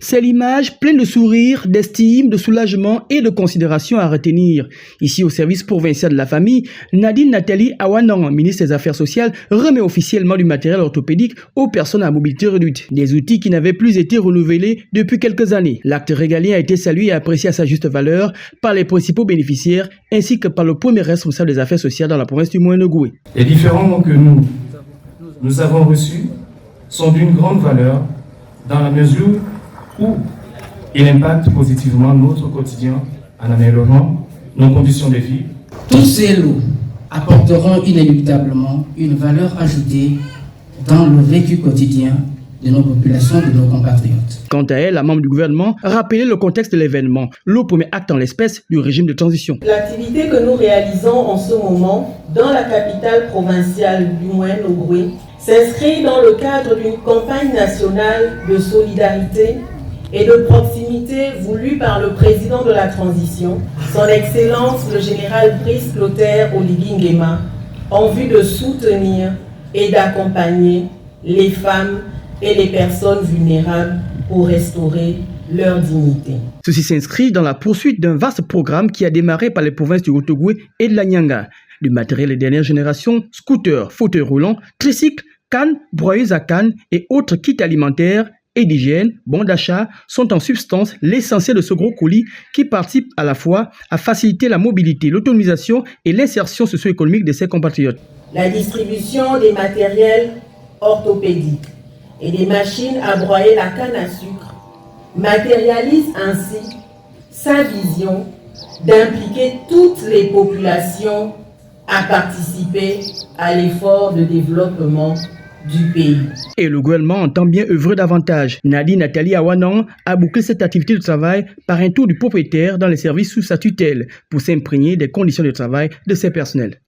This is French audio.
C'est l'image pleine de sourires, d'estime, de soulagement et de considération à retenir. Ici, au service provincial de la famille, Nadine Nathalie Awanan, ministre des Affaires sociales, remet officiellement du matériel orthopédique aux personnes à mobilité réduite. Des outils qui n'avaient plus été renouvelés depuis quelques années. L'acte régalien a été salué et apprécié à sa juste valeur par les principaux bénéficiaires ainsi que par le premier responsable des affaires sociales dans la province du Moyen-Nogoué. Les différents dons que nous avons reçus sont d'une grande valeur dans la mesure où il impacte positivement notre quotidien en améliorant nos conditions de vie. Tous ces lots apporteront inéluctablement une valeur ajoutée dans le vécu quotidien de nos populations, de nos compatriotes. Quant à elle, la membre du gouvernement a rappelé le contexte de l'événement, le premier acte en l'espèce du régime de transition. L'activité que nous réalisons en ce moment dans la capitale provinciale du Moyen-Nogoué s'inscrit dans le cadre d'une campagne nationale de solidarité et de proximité voulue par le président de la transition, son Excellence le général Brice Clotaire Oligui Nguema, en vue de soutenir et d'accompagner les femmes et les personnes vulnérables pour restaurer leur dignité. Ceci s'inscrit dans la poursuite d'un vaste programme qui a démarré par les provinces du Haut-Ogooué et de la Nyanga. Du matériel de dernière génération, scooters, fauteuils roulants, tricycles, cannes, broyeuses à cannes et autres kits alimentaires et d'hygiène, bons d'achat, sont en substance l'essentiel de ce gros colis qui participe à la fois à faciliter la mobilité, l'autonomisation et l'insertion socio-économique de ses compatriotes. La distribution des matériels orthopédiques et des machines à broyer la canne à sucre matérialise ainsi sa vision d'impliquer toutes les populations à participer à l'effort de développement du pays. Et le gouvernement entend bien œuvrer davantage. Nadine Nathalie Awanan a bouclé cette activité de travail par un tour du propriétaire dans les services sous sa tutelle pour s'imprégner des conditions de travail de ses personnels.